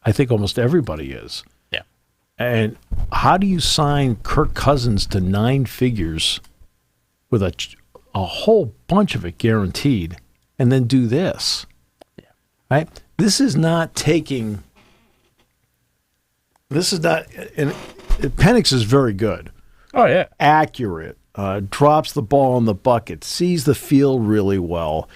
I think almost everybody is. Yeah. And how do you sign Kirk Cousins to 9 figures with a whole bunch of it guaranteed and then do this? Yeah. Right? This is not taking – this is not – and Penix is very good. Oh, yeah. Accurate. Drops the ball in the bucket. Sees the field really well.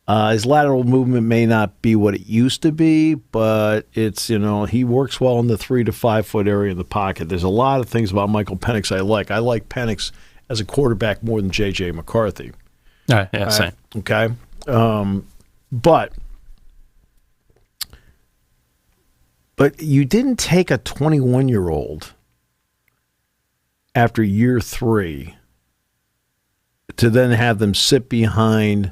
His lateral movement may not be what it used to be, but it's, he works well in the 3 to 5 foot area in the pocket. There's a lot of things about Michael Penix I like. I like Penix as a quarterback more than J.J. McCarthy. Yeah, same. Okay. But you didn't take a 21-year-old after year 3 to then have them sit behind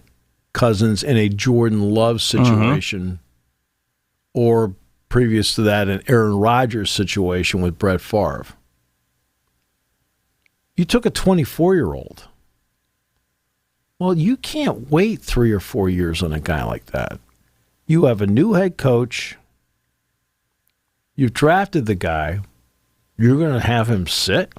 Cousins in a Jordan Love situation, or previous to that, an Aaron Rodgers situation with Brett Favre. You took a 24-year-old. Well, you can't wait 3 or 4 years on a guy like that. You have a new head coach. You've drafted the guy. You're going to have him sit?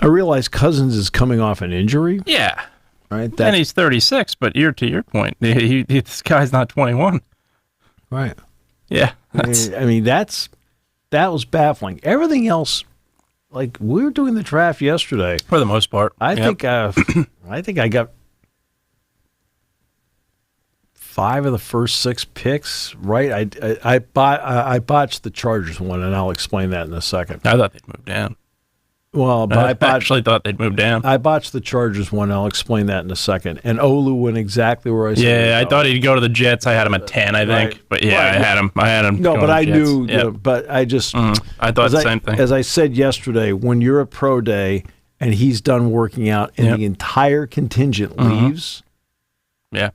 I realize Cousins is coming off an injury. Yeah. Right. And he's 36, but to your point, this guy's not 21. Right. Yeah. I mean, that was baffling. Everything else, like we were doing the draft yesterday. For the most part. I think I got 5 of the first 6 picks right. I botched the Chargers one, and I'll explain that in a second. I thought they'd move down. Well, but I actually thought they'd move down. I botched the Chargers one. I'll explain that in a second. And Olu went exactly where I said. Yeah, I thought he'd go to the Jets. I had him at 10, I think. Right. But yeah, right. I had him. No, but I Jets. knew. Yep. But I just. I thought the same thing. As I said yesterday, when you're at pro day and he's done working out and the entire contingent leaves. Yeah.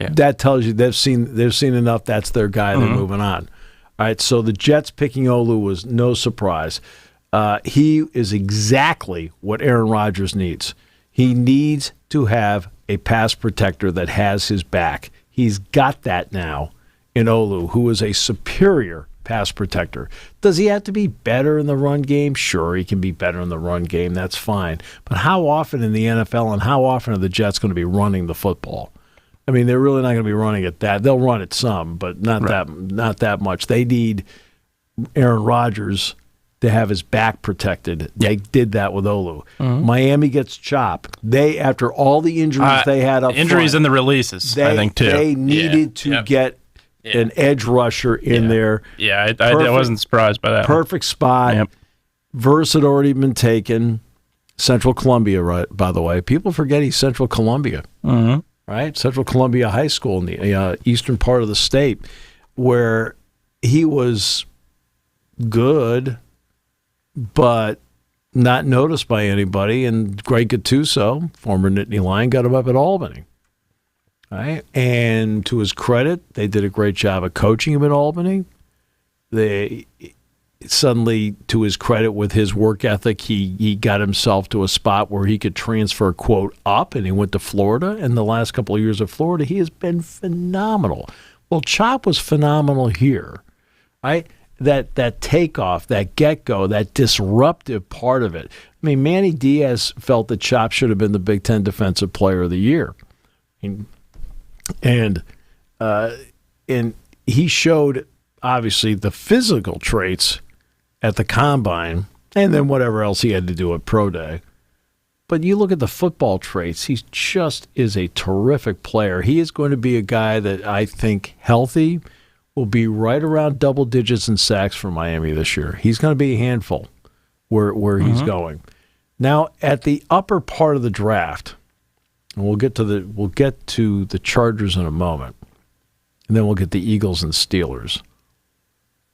Yeah. That tells you they've seen enough. That's their guy. They're moving on. All right. So the Jets picking Olu was no surprise. He is exactly what Aaron Rodgers needs. He needs to have a pass protector that has his back. He's got that now in Olu, who is a superior pass protector. Does he have to be better in the run game? Sure, he can be better in the run game. That's fine. But how often in the NFL and how often are the Jets going to be running the football? I mean, they're really not going to be running it that. They'll run it some, but not that much. They need Aaron Rodgers to have his back protected. They did that with Olu. Miami gets chopped. They, after all the injuries they had up injuries front, and the releases, I think, too. They needed to get an edge rusher in there. Yeah, I wasn't surprised by that. Perfect spot. Yep. Verse had already been taken. Central Columbia, right, by the way. People forget he's Central Columbia. Right? Central Columbia High School in the eastern part of the state, where he was good, but not noticed by anybody. And Greg Gattuso, former Nittany Lion, got him up at Albany. Right? And to his credit, they did a great job of coaching him at Albany. They suddenly, to his credit, with his work ethic, he got himself to a spot where he could transfer, quote, up, and he went to Florida. And the last couple of years of Florida, he has been phenomenal. Well, Chop was phenomenal here, right? That takeoff, that get-go, that disruptive part of it. I mean, Manny Diaz felt that Chop should have been the Big Ten Defensive Player of the Year. And he showed, obviously, the physical traits at the Combine and then whatever else he had to do at Pro Day. But you look at the football traits, he just is a terrific player. He is going to be a guy that I think healthy will be right around double digits in sacks for Miami this year. He's going to be a handful where he's going. Now, at the upper part of the draft, and we'll get to the Chargers in a moment, and then we'll get the Eagles and Steelers.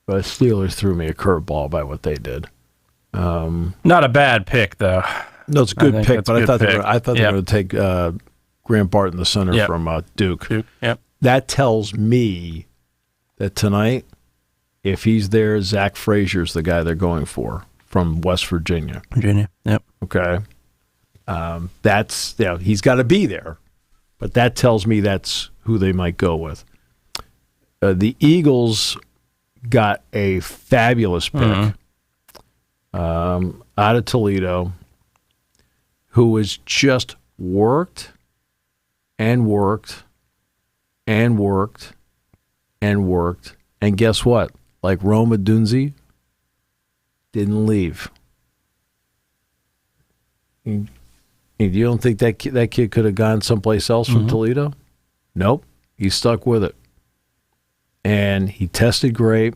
But Steelers threw me a curveball by what they did. Not a bad pick, though. No, it's a good pick, but I thought they were going to take Grant Barton, the center from Duke. Yep. That tells me that tonight, if he's there, Zach Frazier's the guy they're going for from West Virginia. Yep. Okay. He's got to be there, but that tells me that's who they might go with. the Eagles got a fabulous pick out of Toledo, who was just worked and worked and worked and worked. And guess what? Like Roma Dunzi, didn't leave. You don't think that kid could have gone someplace else from Toledo? Nope. He stuck with it. And he tested great.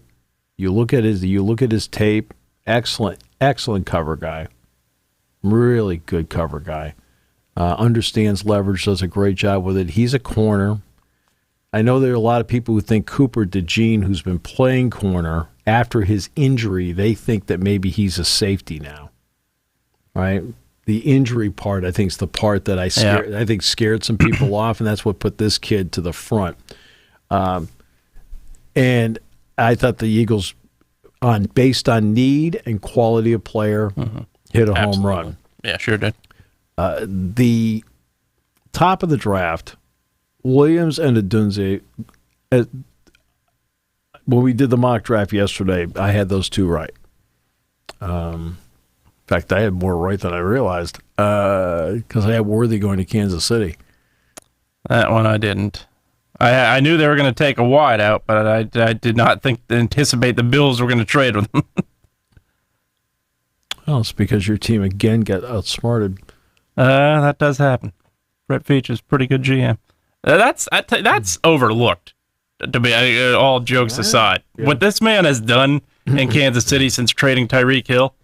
You look at his tape. Excellent cover guy. Really good cover guy. Understands leverage, does a great job with it. He's a corner. I know there are a lot of people who think Cooper DeJean, who's been playing corner after his injury, they think that maybe he's a safety now. Right? The injury part, I think, is the part that I think scared some people off, and that's what put this kid to the front. And I thought the Eagles, based on need and quality of player, hit a home run. Yeah, sure did. The top of the draft, Williams and Adunze. When we did the mock draft yesterday, I had those two right. In fact, I had more right than I realized because I had Worthy going to Kansas City. That one I didn't. I knew they were going to take a wide out, but I did not anticipate the Bills were going to trade with them. Well, it's because your team again got outsmarted. That does happen. Brett Veach is pretty good GM. That's overlooked. To be all jokes aside, what this man has done in Kansas City since trading Tyreek Hill,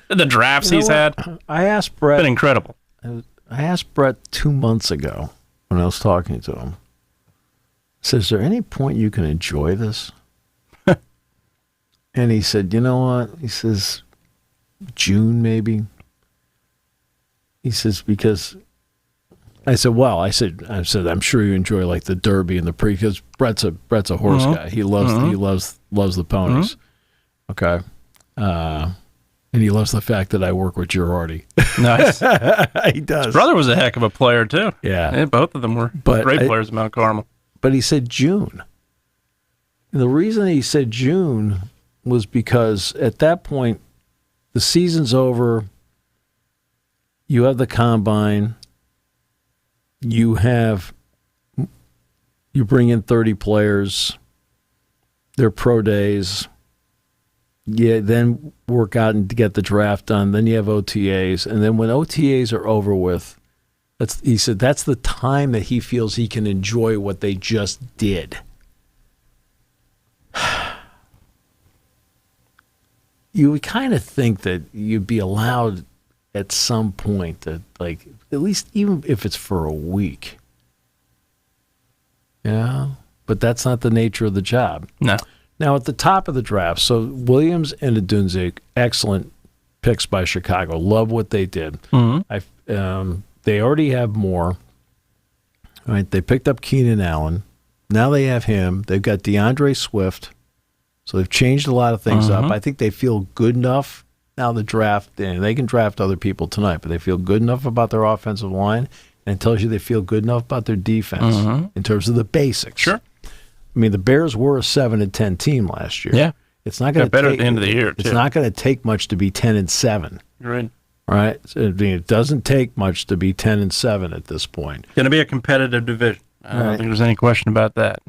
the drafts he's had, I asked Brett. Been incredible. I asked Brett 2 months ago when I was talking to him. I said, "Is there any point you can enjoy this?" And he said, "You know what?" He says, "June maybe." He says because. I said, "Well," I said, "I'm sure you enjoy like the Derby and the because Brett's a horse guy. He loves the ponies." Okay, and he loves the fact that I work with Girardi. Nice, he does. His brother was a heck of a player too. Yeah, both of them were great players at Mount Carmel. But he said June. And the reason he said June was because at that point, the season's over. You have the combine. You bring in 30 players, their pro days, then work out and get the draft done, then you have OTAs, and then when OTAs are over with, he said that's the time that he feels he can enjoy what they just did. You would kind of think that you'd be allowed at some point to, like, at least even if it's for a week. Yeah, but that's not the nature of the job. No. Now, at the top of the draft, so Williams and Adunze, excellent picks by Chicago. Love what they did. They already have more. All right, they picked up Keenan Allen. Now they have him. They've got DeAndre Swift. So they've changed a lot of things up. I think they feel good enough. Now the draft, and they can draft other people tonight, but they feel good enough about their offensive line, and it tells you they feel good enough about their defense in terms of the basics. Sure. I mean, the Bears were a 7-10 team last year. Yeah. It's not going to better at the end of the year. It's not going to take much to be 10-7. Right. All right. So, I mean, it doesn't take much to be 10-7 at this point. Going to be a competitive division. I don't think there's any question about that.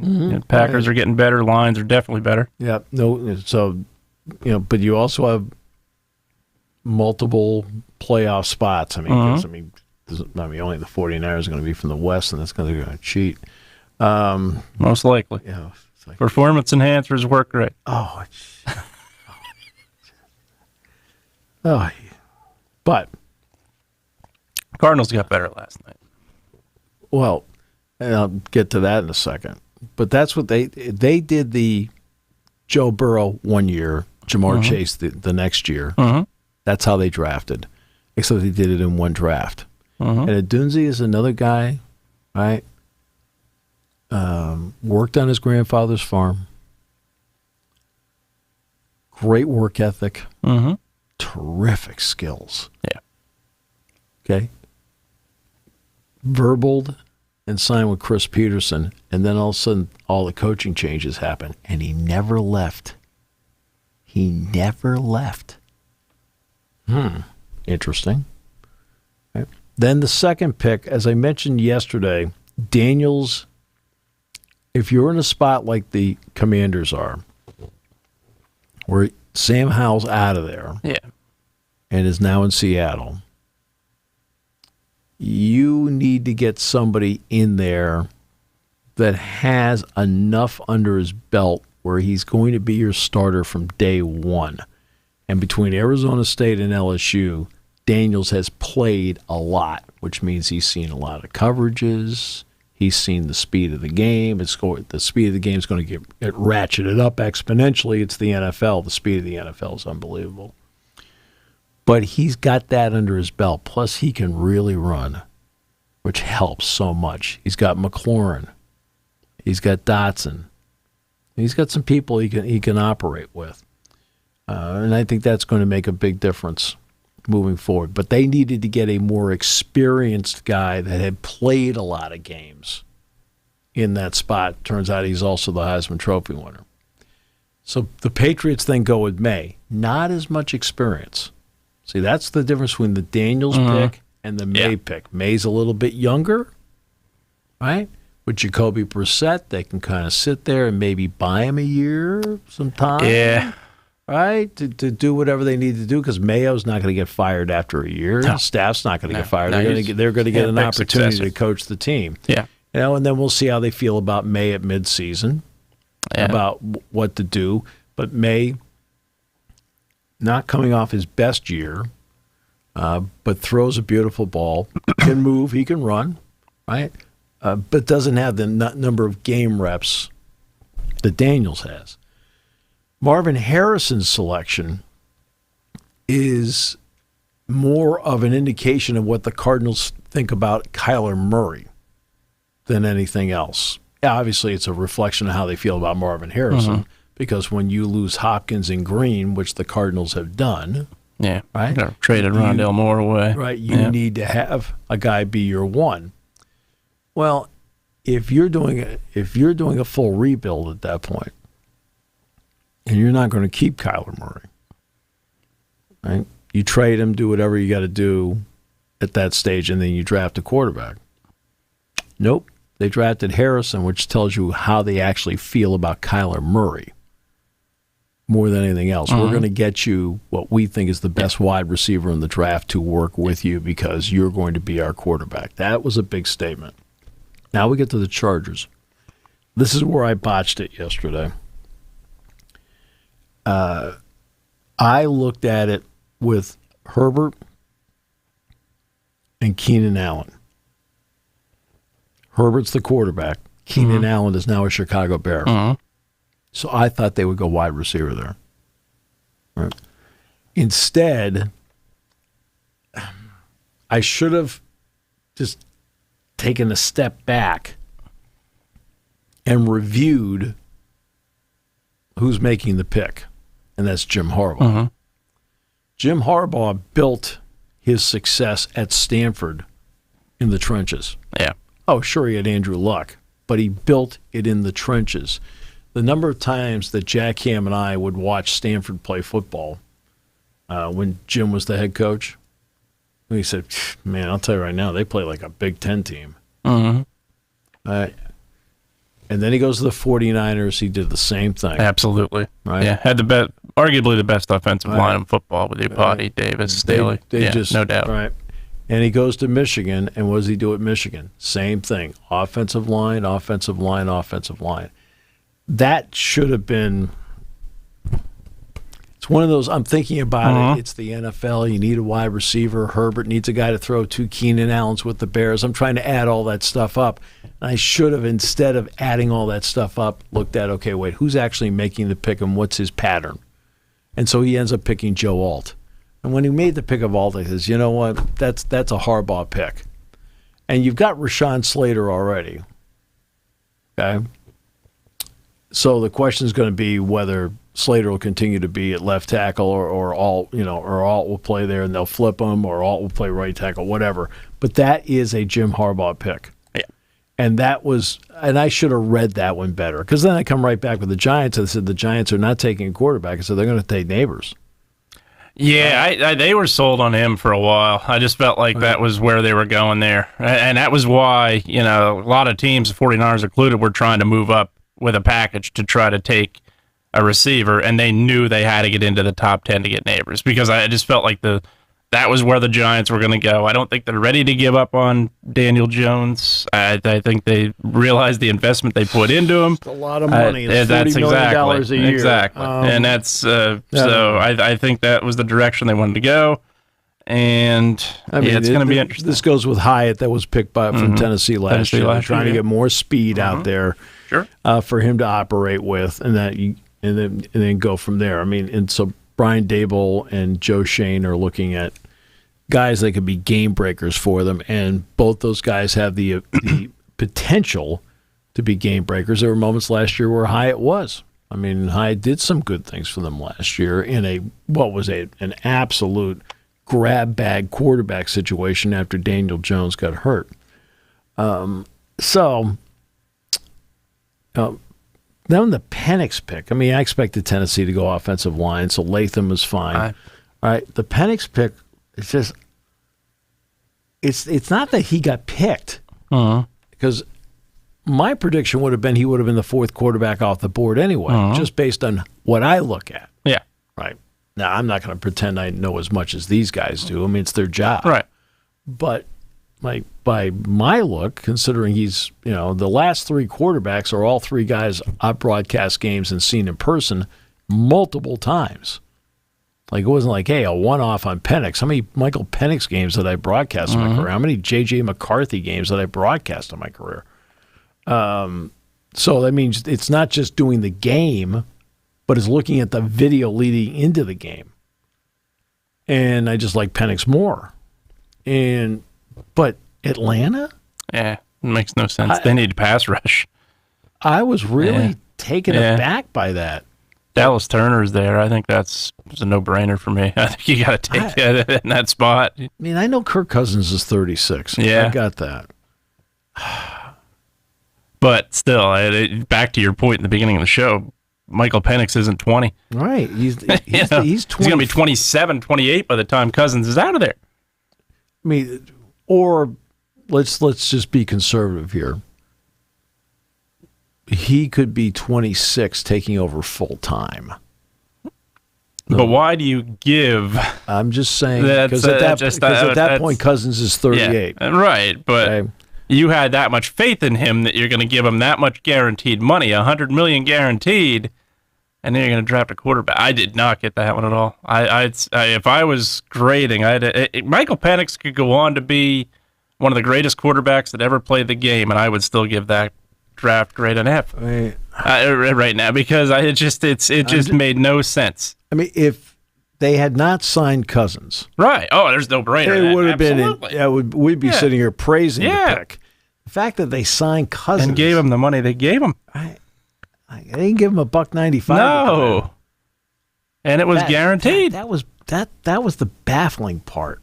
Packers are getting better. Lions are definitely better. Yeah. No. So, but you also have multiple playoff spots. I mean, only the 49ers are going to be from the West, and that's going to cheat. Most likely. Yeah. Like, performance enhancers work great. But Cardinals got better last night. Well, and I'll get to that in a second. But that's what they did. The Joe Burrow 1 year, Jamar Chase the next year. That's how they drafted, except they did it in one draft. And Adunze is another guy, right? Worked on his grandfather's farm. Great work ethic. Terrific skills. Yeah. Okay. Verbaled and sign with Chris Peterson, and then all of a sudden all the coaching changes happen, and he never left. He never left. Interesting. Right. Then the second pick, as I mentioned yesterday, Daniels, if you're in a spot like the Commanders are, where Sam Howell's out of there and is now in Seattle, you need to get somebody in there that has enough under his belt where he's going to be your starter from day one. And between Arizona State and LSU, Daniels has played a lot, which means he's seen a lot of coverages. He's seen the speed of the game. The speed of the game is going to get ratcheted up exponentially. It's the NFL. The speed of the NFL is unbelievable. But he's got that under his belt. Plus, he can really run, which helps so much. He's got McLaurin. He's got Dotson. He's got some people he can operate with. And I think that's going to make a big difference moving forward. But they needed to get a more experienced guy that had played a lot of games in that spot. Turns out he's also the Heisman Trophy winner. So the Patriots then go with May. Not as much experience. See, that's the difference between the Daniels pick and the May pick. May's a little bit younger, right? With Jacoby Brissett, they can kind of sit there and maybe buy him a year sometime. Yeah. Right? To do whatever they need to do, because Mayo's not going to get fired after a year. No. Staff's not going to get fired. They're going to get an opportunity to coach the team. Yeah. And then we'll see how they feel about May at midseason, about what to do. But May, not coming off his best year, but throws a beautiful ball, can move, he can run, right? But doesn't have the number of game reps that Daniels has. Marvin Harrison's selection is more of an indication of what the Cardinals think about Kyler Murray than anything else. Yeah, obviously, it's a reflection of how they feel about Marvin Harrison, because when you lose Hopkins and Green, which the Cardinals have done, right, traded Rondale Moore away, right, you need to have a guy be your one. Well, if you're doing a full rebuild at that point, and you're not going to keep Kyler Murray, right? You trade him, do whatever you got to do at that stage, and then you draft a quarterback. Nope. They drafted Harrison, which tells you how they actually feel about Kyler Murray more than anything else. We're going to get you what we think is the best wide receiver in the draft to work with you because you're going to be our quarterback. That was a big statement. Now we get to the Chargers. This is where I botched it yesterday. I looked at it with Herbert and Keenan Allen. Herbert's the quarterback. Keenan Allen is now a Chicago Bear. So I thought they would go wide receiver there. Right. Instead, I should have just taken a step back and reviewed who's making the pick, and that's Jim Harbaugh. Jim Harbaugh built his success at Stanford in the trenches. Yeah. Oh, sure, he had Andrew Luck, but he built it in the trenches. The number of times that Jack Ham and I would watch Stanford play football when Jim was the head coach, he said, man, I'll tell you right now, they play like a Big Ten team. And then he goes to the 49ers. He did the same thing. Absolutely. Right? Yeah, had arguably the best offensive line in football with Ipati, Davis, Staley. No doubt. Right. And he goes to Michigan, and what does he do at Michigan? Same thing. Offensive line, offensive line, offensive line. That should have been – it's one of those – I'm thinking about it. It's the NFL. You need a wide receiver. Herbert needs a guy to throw to. Keenan Allen's with the Bears. I'm trying to add all that stuff up. And I should have, instead of adding all that stuff up, looked at, okay, wait, who's actually making the pick and what's his pattern? And so he ends up picking Joe Alt. And when he made the pick of Alt, he says, you know what, that's a Harbaugh pick. And you've got Rashawn Slater already. Okay? So the question is going to be whether Slater will continue to be at left tackle or Alt, or Alt will play there and they'll flip him, or Alt will play right tackle, whatever. But that is a Jim Harbaugh pick. Yeah. And I should have read that one better, because then I come right back with the Giants and said the Giants are not taking a quarterback, so they're going to take Neighbors. Yeah, they were sold on him for a while. I just felt like that was where they were going there. And that was why, a lot of teams, the 49ers included, were trying to move up with a package to try to take a receiver, and they knew they had to get into the top 10 to get Neighbors, because I just felt like that was where the Giants were going to go. I don't think they're ready to give up on Daniel Jones. I think they realized the investment they put into him. It's a lot of money. It's $40 million a year. Exactly. And that's so I think that was the direction they wanted to go. And it's going to be interesting. This goes with Hyatt, that was picked from Tennessee last year. They're trying to get more speed out there for him to operate with, and then go from there. I mean, and so Brian Dable and Joe Shane are looking at guys that could be game breakers for them, and both those guys have the potential to be game breakers. There were moments last year where Hyatt was. I mean, Hyatt did some good things for them last year in an absolute grab bag quarterback situation after Daniel Jones got hurt. Then the Penix pick. I mean, I expected Tennessee to go offensive line, so Latham was fine. All right, the Penix pick, it's just, it's not that he got picked, because my prediction would have been he would have been the fourth quarterback off the board anyway, just based on what I look at. Yeah. Right. Now, I'm not going to pretend I know as much as these guys do. I mean, it's their job. Right. But by my look, considering he's, the last three quarterbacks are all three guys I've broadcast games and seen in person multiple times. Like, it wasn't like, hey, a one-off on Penix. How many Michael Penix games did I broadcast in my career? How many J.J. McCarthy games did I broadcast in my career? So that means it's not just doing the game, but it's looking at the video leading into the game. And I just like Penix more. But Atlanta? Yeah, it makes no sense. They need pass rush. I was really taken aback by that. Dallas Turner's there. I think that's a no-brainer for me. I think you got to take that in that spot. I mean, I know Kirk Cousins is 36. Yeah. I got that. But still, back to your point in the beginning of the show, Michael Penix isn't 20. Right. He's 20. He's going to be 27, 28 by the time Cousins is out of there. I mean, or let's just be conservative here. He could be 26 taking over full time. But why do you give? I'm just saying, because at that point, Cousins is 38. Yeah, right, but you had that much faith in him that you're going to give him that much guaranteed money, $100 million guaranteed, and then you're going to draft a quarterback. I did not get that one at all. If I was grading, Michael Penix could go on to be one of the greatest quarterbacks that ever played the game, and I would still give that draft grade an F right now, because it just made no sense. I mean, if they had not signed Cousins, right? Oh, there's no brainer. It would have been. We'd be sitting here praising the pick. The fact that they signed Cousins and gave him the money they gave him, they didn't give him $1.95. No, and it was guaranteed. That was the baffling part.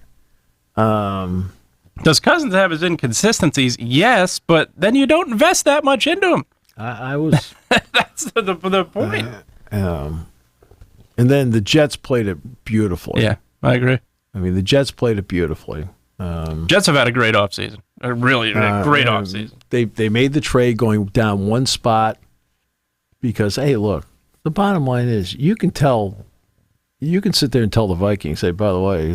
Does Cousins have his inconsistencies? Yes, but then you don't invest that much into him. I was. That's the point. And then the Jets played it beautifully. Yeah, I agree. I mean, the Jets played it beautifully. Jets have had a great offseason. A great offseason. They made the trade going down one spot because, hey, look, the bottom line is you can sit there and tell the Vikings, say, by the way,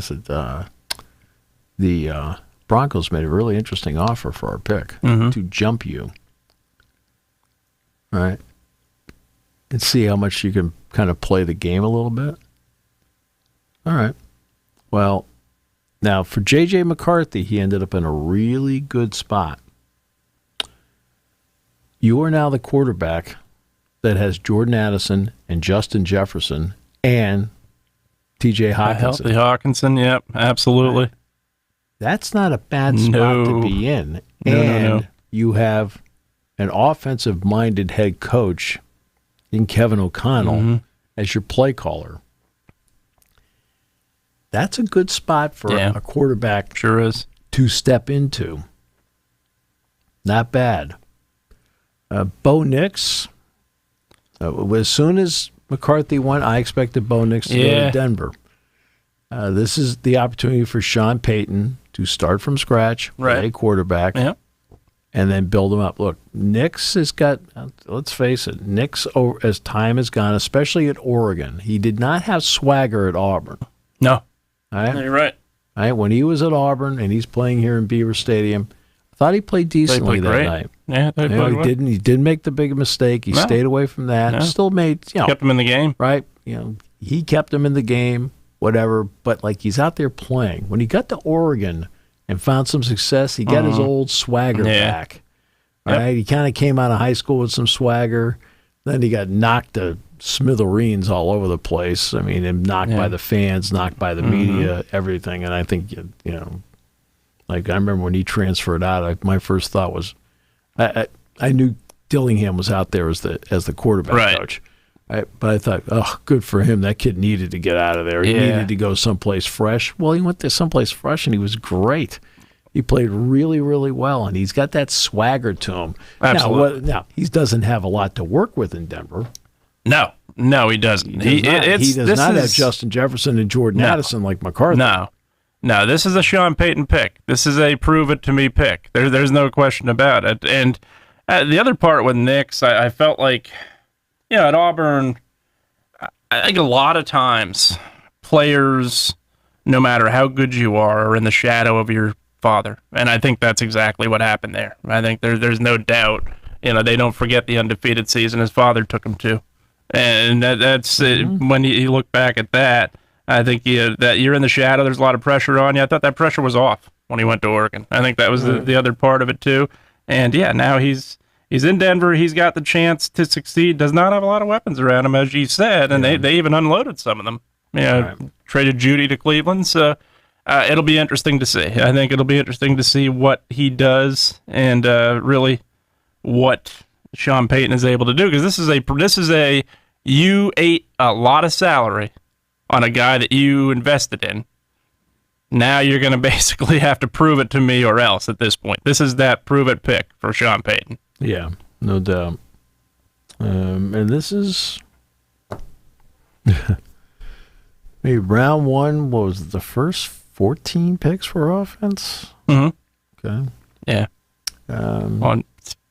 the Broncos made a really interesting offer for our pick to jump you. All right. And see how much you can kind of play the game a little bit. All right. Well, now for J.J. McCarthy, he ended up in a really good spot. You are now the quarterback that has Jordan Addison and Justin Jefferson and T.J. Hawkinson. Healthy Hawkinson, yep, absolutely. That's not a bad spot to be in. No. You have an offensive-minded head coach in Kevin O'Connell as your play caller. That's a good spot for a quarterback sure is. To step into. Not bad. Bo Nix. As soon as McCarthy went, I expected Bo Nix to go to Denver. This is the opportunity for Sean Payton to start from scratch, play quarterback, and then build him up. Look, Nix has got, let's face it, Nix, as time has gone, especially at Oregon, he did not have swagger at Auburn. No. Right? No, you're right. Right? When he was at Auburn and he's playing here in Beaver Stadium, I thought he played decently that night. Yeah, he didn't make the big mistake. He stayed away from that. No. Still made, kept him in the game. Right? He kept him in the game, whatever, but like he's out there playing. When he got to Oregon and found some success, he got his old swagger back. Right? He kind of came out of high school with some swagger. Then he got knocked to smithereens all over the place. I mean, and knocked by the fans, knocked by the media, everything. And I think, like I remember when he transferred out, my first thought was, I knew Dillingham was out there as the quarterback coach. But I thought, oh, good for him. That kid needed to get out of there. He needed to go someplace fresh. Well, he went to someplace fresh, and he was great. He played really, really well, and he's got that swagger to him. Absolutely. Now he doesn't have a lot to work with in Denver. No, he doesn't. He does not have Justin Jefferson and Jordan Addison like McCarthy. No, this is a Sean Payton pick. This is a prove-it-to-me pick. There's no question about it. And the other part with Nix, I felt like, at Auburn, I think a lot of times players, no matter how good you are in the shadow of your father. And I think that's exactly what happened there. I think there's no doubt. They don't forget the undefeated season his father took him to. And that's when you look back at that, I think that you're in the shadow. There's a lot of pressure on you. I thought that pressure was off when he went to Oregon. I think that was the other part of it too. And now he's in Denver. He's got the chance to succeed. Does not have a lot of weapons around him, as you said, and they even unloaded some of them. Traded Judy to Cleveland. So it'll be interesting to see. I think it'll be interesting to see what he does and really what Sean Payton is able to do, because this is you ate a lot of salary on a guy that you invested in. Now you're going to basically have to prove it to me or else at this point. This is that prove it pick for Sean Payton. Yeah, no doubt. And this is maybe round one. What was it, the first 14 picks for offense? Mm-hmm. Okay. Yeah. At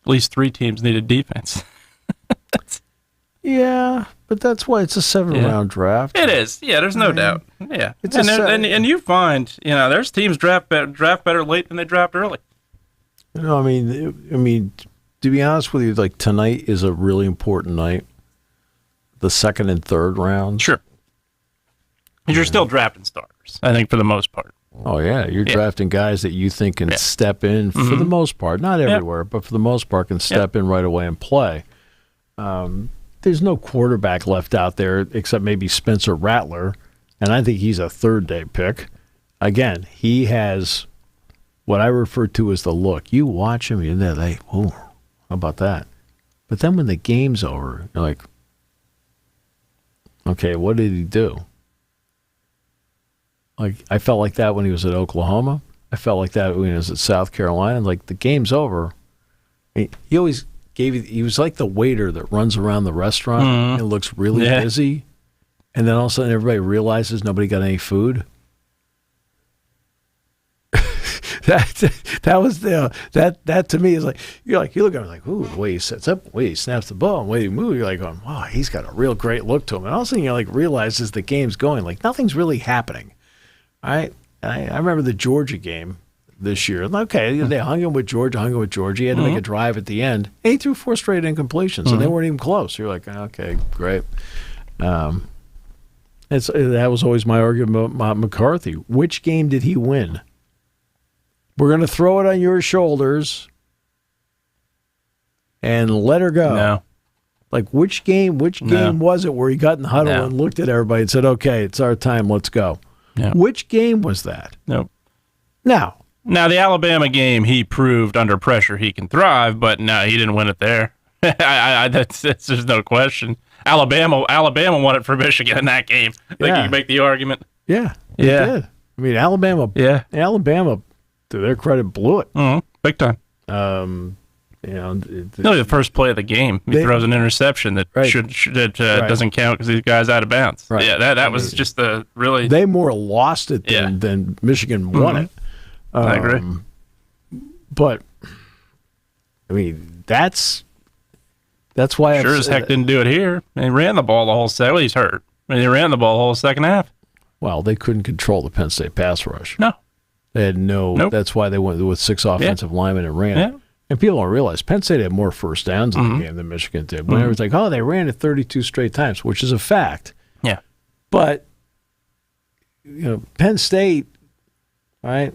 least 3 teams needed defense. Yeah, but that's why it's a 7-round draft. It is. Yeah, there's no doubt. Yeah, and you find there's teams draft better late than they draft early. I mean, to be honest with you, like tonight is a really important night. The second and third rounds. Sure. Because you're still drafting starters, I think, for the most part. Oh yeah, you're drafting guys that you think can step in for the most part, not everywhere, but for the most part can step in right away and play. There's no quarterback left out there except maybe Spencer Rattler, and I think he's a third-day pick. Again, he has what I refer to as the look. You watch him, you're there, like, oh, how about that? But then when the game's over, you're like, okay, what did he do? Like, I felt like that when he was at Oklahoma. I felt like that when he was at South Carolina. Like, the game's over. I mean, he always he was like the waiter that runs around the restaurant and looks really busy, and then all of a sudden everybody realizes nobody got any food. that was that to me is like you look at him like, ooh, the way he sets up, the way he snaps the ball, the way he moves, you're like going, wow, he's got a real great look to him. And all of a sudden you like realize as the game's going, like nothing's really happening. All right, I remember the Georgia game this year. Okay, they hung him with Georgia. He had to make a drive at the end. And he threw 4 straight incompletions, and they weren't even close. You're like, okay, great. That was always my argument about McCarthy. Which game did he win? We're going to throw it on your shoulders and let her go. No. Like, which game was it where he got in the huddle and looked at everybody and said, okay, it's our time, let's go? No. Which game was that? Nope. Now, the Alabama game, he proved under pressure he can thrive, but no, he didn't win it there. That's there's no question. Alabama won it for Michigan in that game. I think you can make the argument. Yeah, they did. I mean, Alabama, to their credit, blew it. Big time. the first play of the game, he throws an interception that doesn't count because these guys out of bounds. Right. Yeah, that was just the really. They more lost it than Michigan won it. I agree. But I mean, that's why sure as heck didn't do it here. They ran the ball the whole second. Well, he's hurt. I mean, they ran the ball the whole second half. Well, they couldn't control the Penn State pass rush. No. They had That's why they went with 6 offensive linemen and ran it. And people don't realize Penn State had more first downs in the game than Michigan did. When everyone's like, they ran it 32 straight times, which is a fact. Yeah. But, Penn State, right,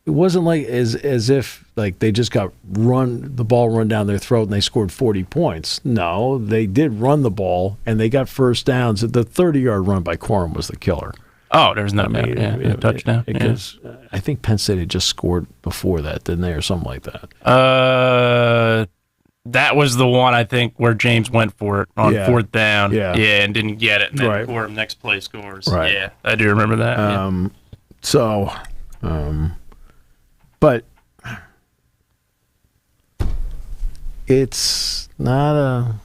it wasn't like as if like they just got the ball run down their throat and they scored 40 points. No, they did run the ball and they got first downs. The 30-yard run by Corum was the killer. Oh, there's no doubt. A touchdown. Because I think Penn State had just scored before that, didn't they, or something like that? That was the one, I think, where James went for it on fourth down. Yeah, and didn't get it. And then Corum next play scores. Right. Yeah, I do remember that. But it's not a...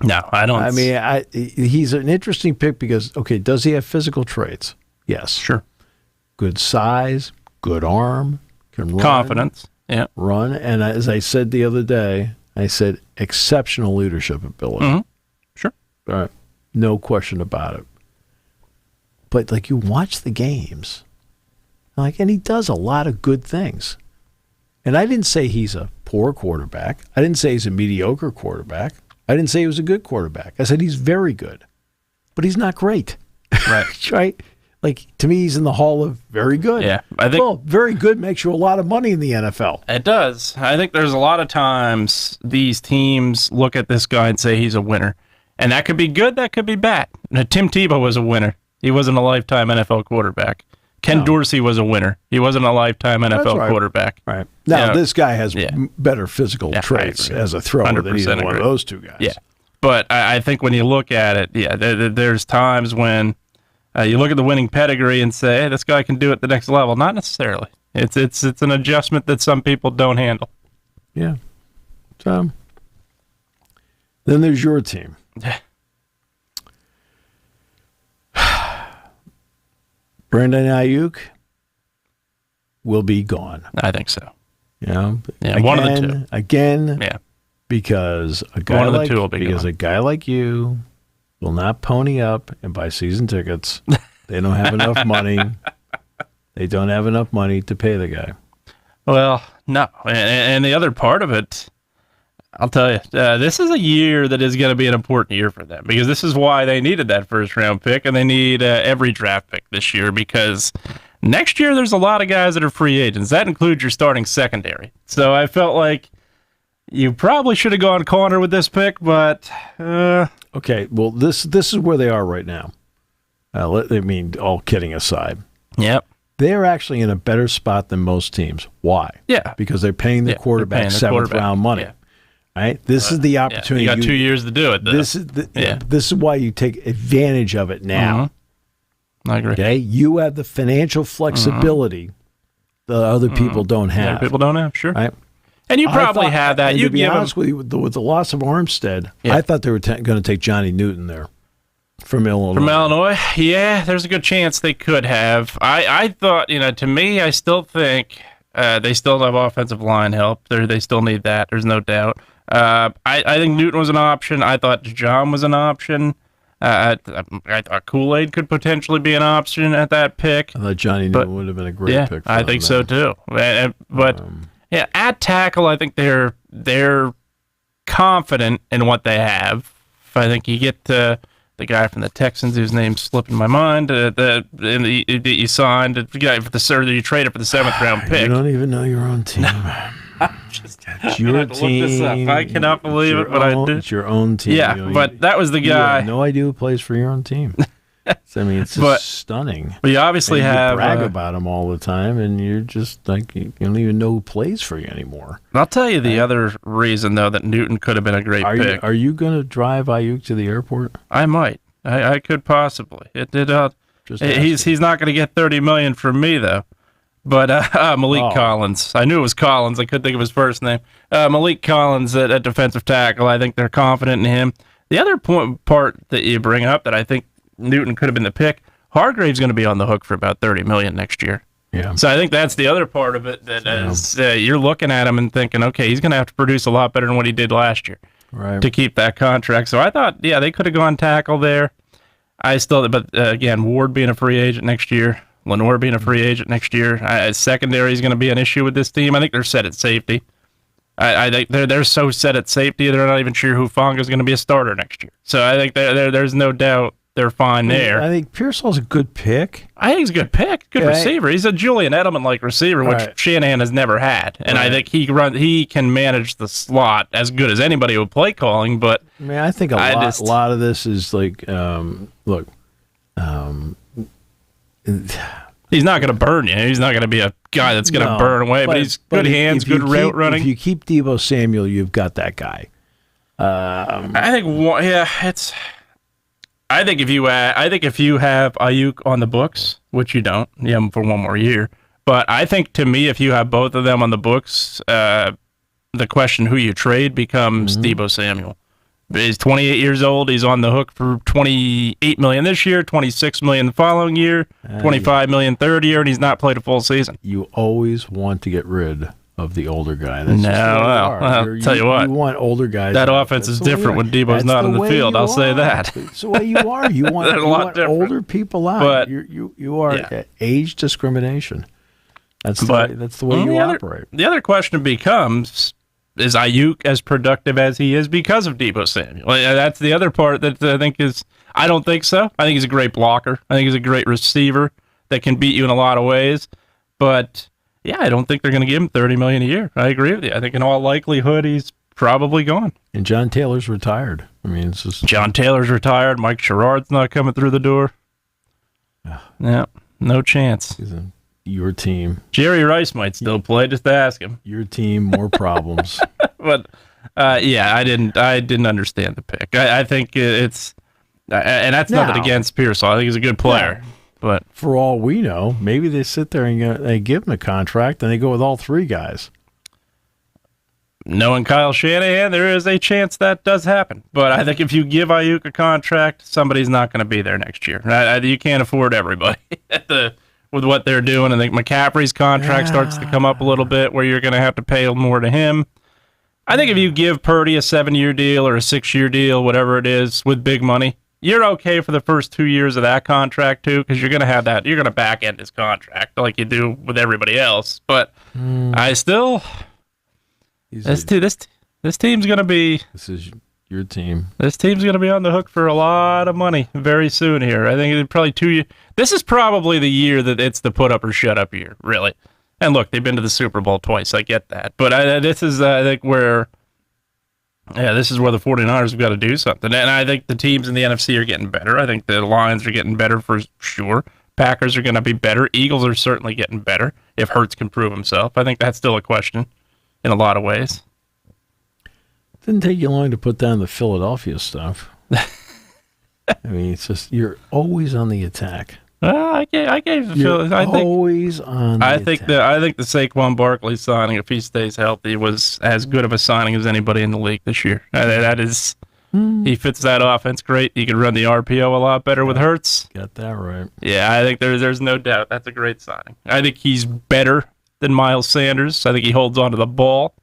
No, I don't. I mean, he's an interesting pick because, does he have physical traits? Yes. Sure. Good size, good arm, can run. Confidence, run. And as I said the other day, I said exceptional leadership ability. Mm-hmm. Sure. All right. No question about it. But, like, you watch the games, and he does a lot of good things. And I didn't say he's a poor quarterback. I didn't say he's a mediocre quarterback. I didn't say he was a good quarterback. I said he's very good, but he's not great. Right. Right? Like, to me, he's in the hall of very good. Yeah. I think, very good makes you a lot of money in the NFL. It does. I think there's a lot of times these teams look at this guy and say he's a winner. And that could be good, that could be bad. Now, Tim Tebow was a winner. He wasn't a lifetime NFL quarterback. Ken Dorsey was a winner. He wasn't a lifetime NFL quarterback. Right. Now, this guy has better physical traits as a thrower than either one of those two guys. Yeah. But I think when you look at it, there's times when you look at the winning pedigree and say, hey, this guy can do it at the next level. Not necessarily. It's an adjustment that some people don't handle. Yeah. So, then there's your team. Brandon Ayuk will be gone. I think so. Again, one of the two. Again, because a guy like you will not pony up and buy season tickets. They don't have enough money. They don't have enough money to pay the guy. Well, no. And the other part of it, I'll tell you, this is a year that is going to be an important year for them because this is why they needed that first-round pick, and they need every draft pick this year because next year there's a lot of guys that are free agents. That includes your starting secondary. So I felt like you probably should have gone corner with this pick, but... Okay, well, this is where they are right now. All kidding aside. Yep. They're actually in a better spot than most teams. Why? Yeah. Because they're paying the quarterback seventh-round money. Yeah. Right? This is the opportunity. You got 2 years to do it, though. This is why you take advantage of it now. Mm-hmm. I agree. Okay? You have the financial flexibility that other people don't have. Other people don't have, sure. Right? And you probably have that. To be honest with you, with the loss of Armstead, I thought they were going to take Johnny Newton there from Illinois. From Illinois? Yeah, there's a good chance they could have. I thought, to me, I still think they still have offensive line help. They still need that. There's no doubt. I think Newton was an option. I thought John was an option. I thought Kool-Aid could potentially be an option at that pick. I thought Johnny Newton would have been a great pick. I think so too. But at tackle, I think they're confident in what they have. I think you get the guy from the Texans whose name's slipping my mind. That you signed, the guy for that you traded for the 7th-round pick. You don't even know your own team. It's your team. Look this up. I cannot believe it, but I did. It's your own team. Yeah, but that was the guy. You have no idea who plays for your own team. It's just stunning. But you obviously have brag about him all the time, and you're just like you don't even know who plays for you anymore. I'll tell you the other reason though that Newton could have been a great pick. Are you going to drive Ayuk to the airport? I might. I could possibly. He's not going to get $30 million from me though. But Malik Collins, I knew it was Collins. I couldn't think of his first name. Malik Collins at defensive tackle. I think they're confident in him. The other part that you bring up that I think Newton could have been the pick, Hargrave's going to be on the hook for about $30 million next year. Yeah. So I think that's the other part of it that is you're looking at him and thinking, okay, he's going to have to produce a lot better than what he did last year to keep that contract. So I thought, they could have gone tackle there. But again, Ward being a free agent next year, Lenore being a free agent next year, secondary is going to be an issue with this team. I think they're set at safety. I think they're so set at safety they're not even sure Hufanga is going to be a starter next year. So I think there's no doubt they're fine there. I think Pearsall's a good pick. I think he's a good pick, good receiver. He's a Julian Edelman-like receiver, which Shanahan has never had. And I think he can manage the slot as good as anybody with play calling. But I mean, I think a lot of this is like, look, he's not going to burn you. He's not going to be a guy that's going to burn away. But he's good hands, good route running. If you keep Deebo Samuel, you've got that guy. I think if you have Ayuk on the books, which you don't, you have him for one more year. But I think to me, if you have both of them on the books, the question who you trade becomes Deebo Samuel. He's 28 years old. He's on the hook for $28 million this year, $26 million the following year, $25 million third year, and he's not played a full season. You always want to get rid of the older guy. I'll tell you what. You want older guys. That offense is different when Debo's not in the field. I'll say that. It's the way you are. You want older people out. But you are age discrimination. That's the way you operate. The other question becomes, is Ayuk as productive as he is because of Deebo Samuel? That's the other part that I think is. I don't think so. I think he's a great blocker. I think he's a great receiver that can beat you in a lot of ways. But I don't think they're going to give him $30 million a year. I agree with you. I think in all likelihood he's probably gone. And John Taylor's retired. I mean, it's just John Taylor's retired. Mike Sherrod's not coming through the door. Yeah, no chance. Your team. Jerry Rice might still play. Just ask him. Your team, more problems. But I didn't understand the pick. I think it's, and that's nothing against Pearsall. I think he's a good player. Yeah. But for all we know, maybe they sit there and they give him a contract and they go with all three guys. Knowing Kyle Shanahan, there is a chance that does happen. But I think if you give Ayuk a contract, somebody's not going to be there next year. You can't afford everybody with what they're doing. I think McCaffrey's contract starts to come up a little bit where you're going to have to pay more to him. I think if you give Purdy a 7-year deal or a 6-year deal, whatever it is, with big money, you're okay for the first 2 years of that contract too, because you're going to have that. You're going to back end his contract like you do with everybody else. But I still, this team's going to be. This is your team. This team's going to be on the hook for a lot of money very soon here. I think it's probably 2 years. This is probably the year that it's the put up or shut up year, really. And look, they've been to the Super Bowl twice. I get that, but this is I think where. Yeah, this is where the 49ers have got to do something. And I think the teams in the NFC are getting better. I think the Lions are getting better for sure. Packers are going to be better. Eagles are certainly getting better if Hurts can prove himself. I think that's still a question in a lot of ways. Didn't take you long to put down the Philadelphia stuff. I mean, it's just you're always on the attack. I gave You're always on the attack. I think the Saquon Barkley signing, if he stays healthy, was as good of a signing as anybody in the league this year. That is, he fits that offense great. He can run the RPO a lot better with Hurts. Got that right. Yeah, I think there's no doubt that's a great signing. I think he's better than Miles Sanders. I think he holds onto the ball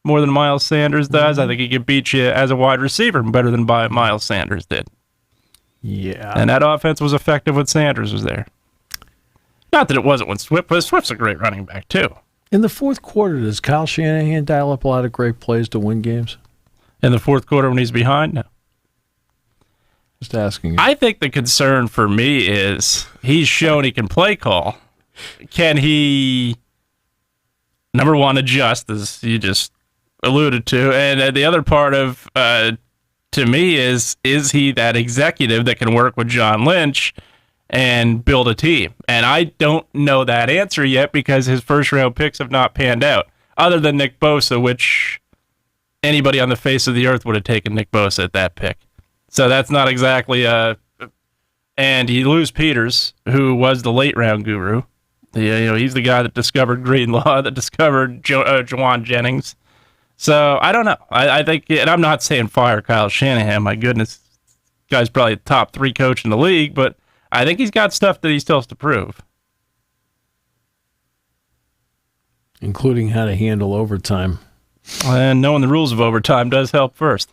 more than Miles Sanders does. I think he can beat you as a wide receiver better than Miles Sanders did. Yeah. And that offense was effective when Sanders was there. Not that it wasn't when Swift, but Swift's a great running back, too. In the fourth quarter, does Kyle Shanahan dial up a lot of great plays to win games? In the fourth quarter when he's behind? No. Just asking you. I think the concern for me is he's shown he can play call. Can he, number one, adjust, as you just alluded to? And the other part of... to me, is he that executive that can work with John Lynch and build a team? And I don't know that answer yet because his first-round picks have not panned out, other than Nick Bosa, which anybody on the face of the earth would have taken Nick Bosa at that pick. So that's not exactly and you lose Peters, who was the late-round guru, He's the guy that discovered Greenlaw, that discovered Juwan Jennings. So I don't know. I think, and I'm not saying fire Kyle Shanahan. My goodness, guy's probably the top 3 coach in the league, but I think he's got stuff that he still has to prove. Including how to handle overtime. And knowing the rules of overtime does help first.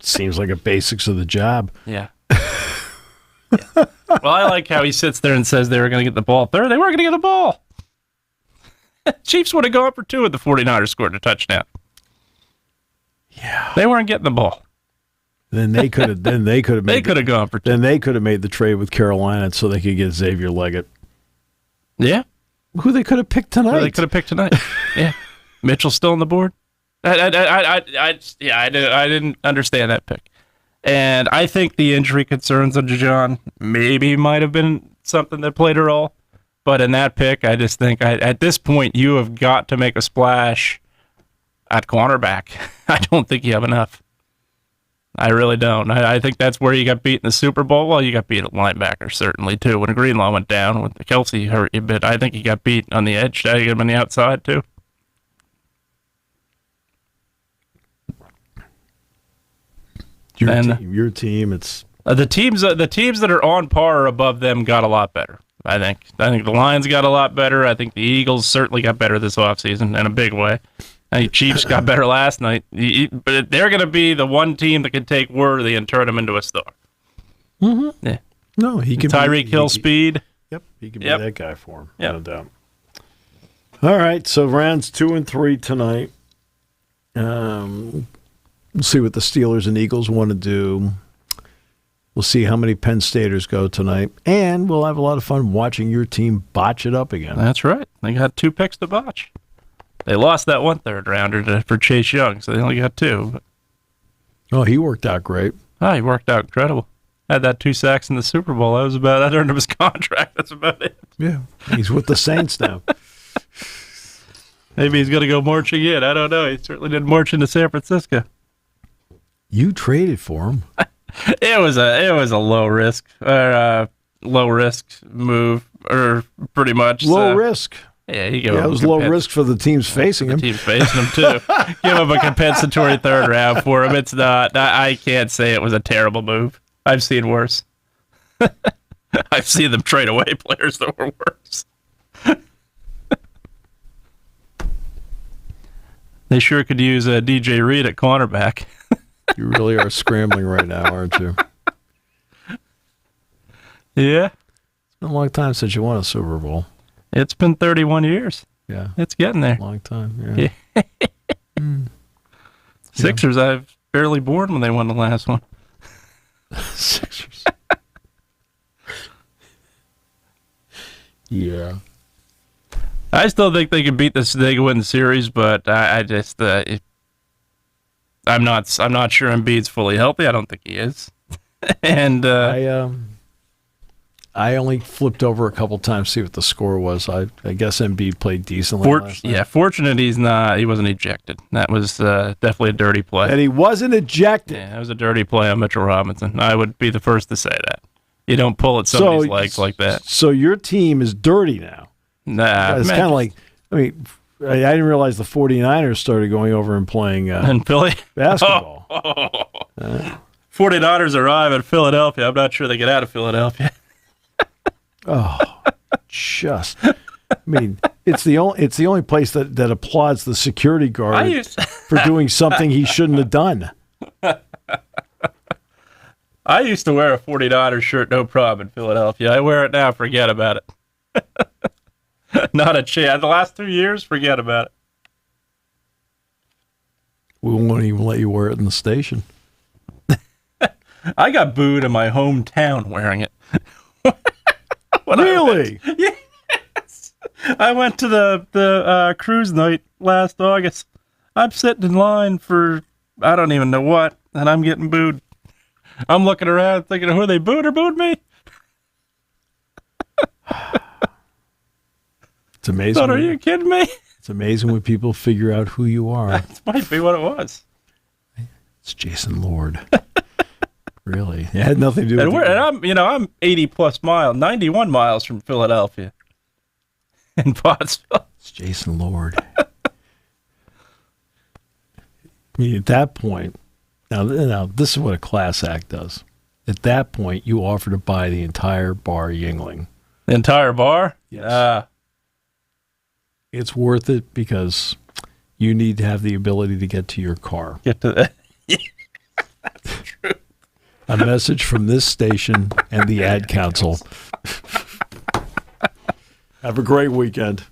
Seems like a basics of the job. Yeah. Well, I like how he sits there and says they were going to get the ball third. They weren't going to get the ball. Chiefs would have gone for 2 if the 49ers scored a touchdown. Yeah. They weren't getting the ball. Then they could have. They could have gone for 2. Then they could have made the trade with Carolina so they could get Xavier Leggett. Yeah. Who they could have picked tonight. Yeah. Mitchell's still on the board. I didn't understand that pick. And I think the injury concerns of John maybe might have been something that played a role. But in that pick, I just think at this point, you have got to make a splash at cornerback. I don't think you have enough. I really don't. I think that's where you got beat in the Super Bowl. Well, you got beat at linebacker, certainly, too. When Greenlaw went down, when Kelsey hurt you a bit, I think he got beat on the edge. I get him on the outside, too. Your team, it's... The teams that are on par or above them got a lot better. I think the Lions got a lot better. I think the Eagles certainly got better this offseason in a big way. I think Chiefs got better last night. But they're going to be the one team that can take Worthy and turn him into a star. Mm-hmm. Yeah. No, he can. Tyreek Hill speed. Yep, he can be that guy for him. Yep. No doubt. All right, so rounds 2 and 3 tonight. We'll see what the Steelers and Eagles want to do. We'll see how many Penn Staters go tonight, and we'll have a lot of fun watching your team botch it up again. That's right. They got 2 picks to botch. They lost that 1 third-rounder for Chase Young, so they only got 2. But... Oh, he worked out great. Oh, he worked out incredible. Had that 2 sacks in the Super Bowl. That earned him his contract. That's about it. Yeah, he's with the Saints now. Maybe he's going to go marching in. I don't know. He certainly didn't march into San Francisco. You traded for him. It was a low risk move, or pretty much low risk. Yeah, it was low risk for the teams facing him. The teams facing him too. Give him a compensatory 3rd round for him. It's not. I can't say it was a terrible move. I've seen worse. I've seen them trade away players that were worse. They sure could use a DJ Reed at cornerback. You really are scrambling right now, aren't you? Yeah. It's been a long time since you won a Super Bowl. It's been 31 years. Yeah. It's getting there. Long time, yeah. Sixers, I was barely born when they won the last one. Sixers. Yeah. I still think they could beat this. They could win the series, but I just I'm not sure Embiid's fully healthy. I don't think he is. And I only flipped over a couple times to see what the score was. I guess Embiid played decently last night. Yeah, fortunate he wasn't ejected. That was definitely a dirty play. And he wasn't ejected. Yeah, it was a dirty play on Mitchell Robinson. I would be the first to say that. You don't pull at somebody's legs like that. So your team is dirty now. Nah. It's kind of like, I didn't realize the 49ers started going over and playing in Philly basketball. 49ers arrive in Philadelphia. I'm not sure they get out of Philadelphia. It's the only place that applauds the security guard for doing something he shouldn't have done. I used to wear a 49ers shirt, no problem, in Philadelphia. I wear it now, forget about it. Not a chance. The last 2 years, forget about it. We won't even let you wear it in the station. I got booed in my hometown wearing it. Really? Yes. I went to the cruise night last August. I'm sitting in line for I don't even know what, and I'm getting booed. I'm looking around thinking, who they booed or booed me? It's amazing. Are you kidding me? It's amazing when people figure out who you are. That might be what it was. It's Jason Lord. Really? It had nothing to do with it. And I'm 80 plus miles, 91 miles from Philadelphia. in Pottsville. It's Jason Lord. I mean, at that point, now this is what a class act does. At that point, you offer to buy the entire bar Yingling. The entire bar? Yes. It's worth it because you need to have the ability to get to your car. Get to that. That's true. A message from this station and the Ad Council. Have a great weekend.